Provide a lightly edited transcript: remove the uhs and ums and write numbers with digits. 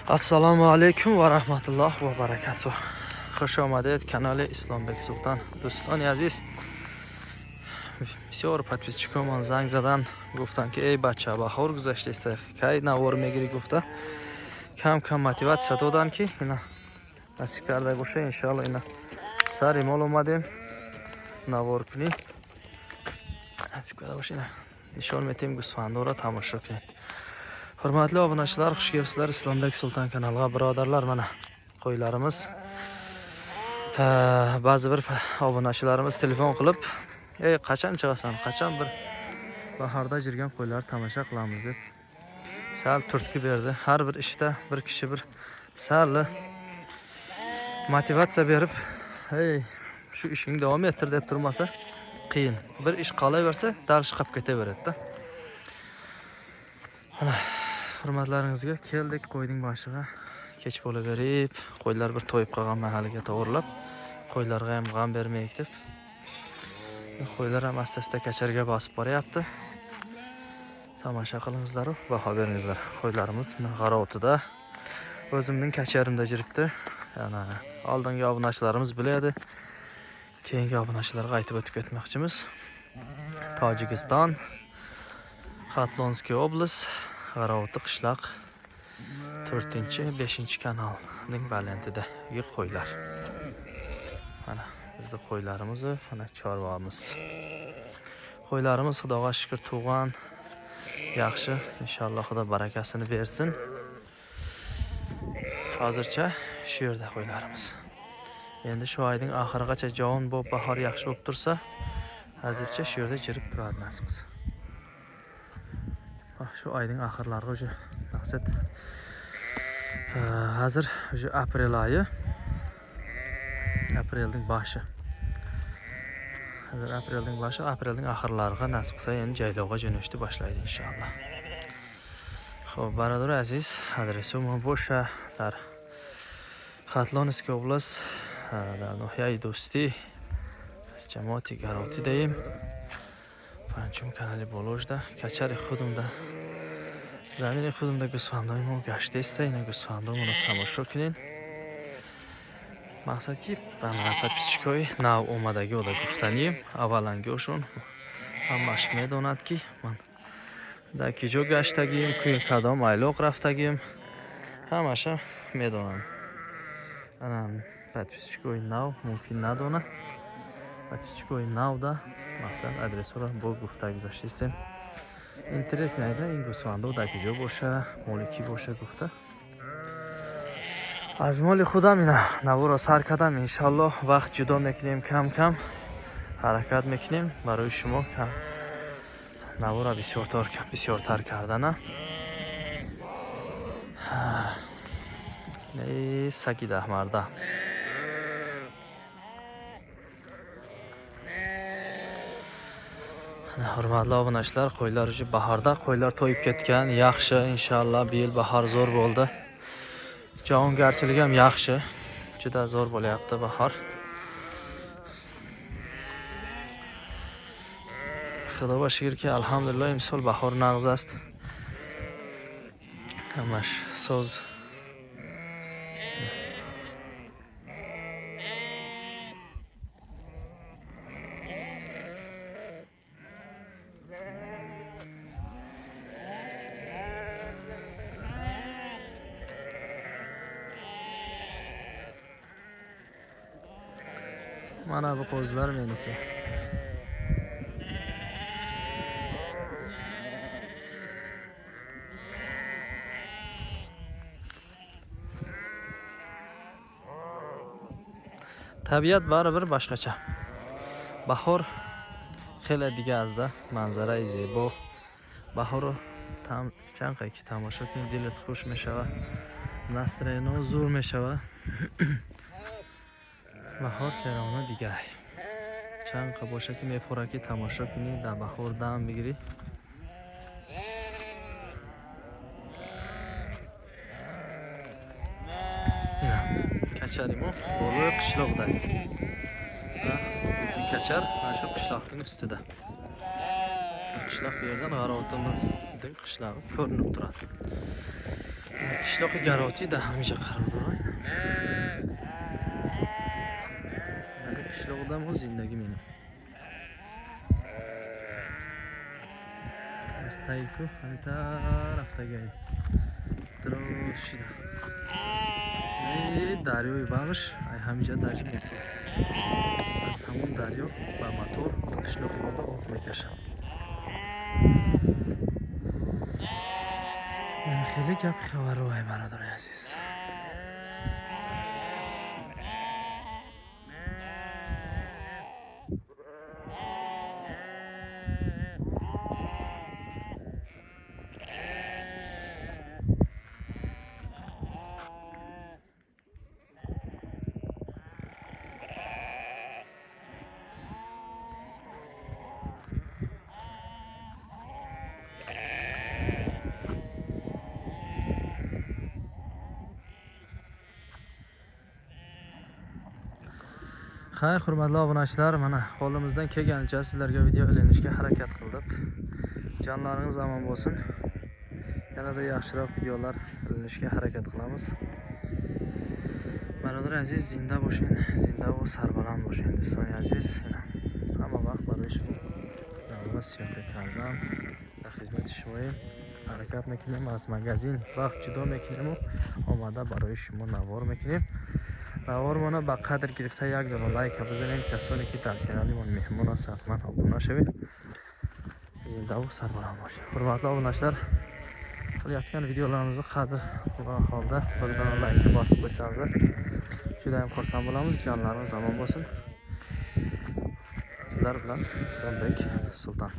Assalomu alaykum va rahmatulloh va barakatuh. Xush omaded kanali Islombek Sultan. Do'stoni aziz, بسیار подписчикам زنگ زدن گفتن که ای بچه بهار گذشته است کی نوار میگیری گفته کم کم موتیواسیا دادن که اینا نصیب کرده باشه ان شاء الله اینا سر مال اومدیم نوار کنیم نصیب کرده باشه اینا نشون میتیم گوسفندا را تماشا کنیم. Hurmatli obunachilar, xush kelibsizlar Islombek Sultan kanaliga birodarlar. Mana qo'ylarimiz. Ba'zi bir obunachilarimiz telefon qilib, "Ey, qachon chiqasan? Qachon bir bahorda jirgan qo'ylar tomosha qilamiz" deb sal turtki berdi. Har bir ishda bir kishi bir sal motivatsiya berib, "Ey, shu ishingni davom ettir" deb turmasa qiyin. Bir ish qolaversa, darsh qilib ketaveradi-da. Mana hurmatlaringizga keldik qo'yning boshiga. Kech bo'laverib, qo'ylar bir to'yib qolgan mahaliga to'g'rilab, qo'ylarga ham g'am bermaylik deb. Qo'ylar ham asta-asta kacharga bosib boryapti. Tomosha qilingizlar, baho beringizlar. Qo'ylarimiz g'arovtida o'zimning kacharimda jiribdi. Yana oldingi obunachilarimiz biladi. Keyingi obunachilarga aytib o'tib ketmoqchimiz. Tojikiston, Xatlonskiy oblast, G'arovti qishloq 4-5 kanalning balandida qo'ylar. Mana bizning qo'ylarimiz, mana chorvamiz. Qo'ylarimiz Xudoga shukr tug'an, yaxshi, inshaalloh Xudo barakasini bersin. Hozircha shu yerda qo'ylarimiz. Endi shu oyning oxirigacha javon bo'lib, bahor yaxshi bo'lib tursa, hozircha shu yerda jirib turadi nasibimiz. Şu ayın ahırlarga уже maqsad hozir уже aprel oyi, aprelning boshi. Hozir aprelning boshi, aprelning oxirlariga nasib qilsa endi jaylovga jo'nashni boshlaydi inshaalloh. Xo'p, barodar aziz, adresim Bo'sha dar Xatlonskiy oblast, dar nohiyai do'sti jamoati Garovtidayim. Panchum kanali bo'lishda, kachari xudimda زمین خودم در گوسفندای ما گشته است. اینا گوسفندامون رو تماشا کنین. مقصد که برنامه پادپیسچیکای نو اومدگی رو گفتنیم. اولنگیشون همش میدوند که من در کجا گشتگیم، کدام ایلاق رفتگیم، همش میدونم. الان پادپیسچیکای نو ممکن ندونه. پادپیسچیکای نو دا مقصد آدرس رو با گفته گذاشتیم. Интересно, да, این گوسفندا در کجا باشه، مال کی باشه گفته. از مال خودم اینا نوارا سر کردم. انشالله وقت جدا میکنیم، کم کم حرکت میکنیم برای شما که نوارا بسیارتر کردن. ای سگی ده مرده. Hurmatli obunachilar, qo'ylar uchun bahorda qo'ylar to'yib ketgan. Yaxshi, inshaalloh bu yil bahor zo'r bo'ldi. Javongarchilik ham yaxshi. Juda zo'r bo'lyapti bahor. Xudoga shukrki, alhamdulillah imsol bahor nag'z است. Hamash so'z mana bu qo'zlar meniki. Tabiat baribir boshqacha. Bahor xela digazda, manzara zebo. Bahor tam chanqaki tomosha qiling, dilit xush meshava. Настроение zo'r meshava. bahor seroni دیگه چند باشه که میفورکی تماشا کنی در بهار دم بگیری. اینا کچری ما بالای قشلاق داریم. bizning kachar mana shu qishloqning ustida. Qishloq bu yerdan G'arovtimiz qishlog'i ko'rinib turadi. qishloqi garotida hamisha qarab turgan. Qishloqda mu zindagi mening. Astayku hani tarafdagi. Droshida. Daryoy bag'ish, ay hamisha dajim yo'q. Hamon daryo va motor qishloqda oq mekasham. خیلی گپ خبر رو برادر عزیز. Xayr, hurmatli obunachilar, mana qo'limizdan kelganicha sizlarga video ilinishga harakat qildik. Jonlaringiz omon bo'lsin. Yanada yaxshiroq videolar ilinishga harakat qilamiz. Barodar aziz, zinda bo'shing, zinda va sarbaland bo'shing. Do'stlar aziz, hamma vaqt barash davra syomka kardam. Dar xizmat shoyi harakat mekinam az magazin vaqt judo mekinam. Omada برای شما نوار میکنیم. نوار مانا با قدر گرفته یک دونه لایک بزنید. کسانی که در کانال ما مهمون هستند حتما ابونه شوید. زنده و سربلند باشید. Hurmatli obunachilar, qilayotgan videolarimizga qadr qilgan holda bir dona like bosib qo'ysangiz juda ham xursand bo'lamiz. Jonlaringiz omon bo'lsin. Sizlar bilan Islombek Sulton.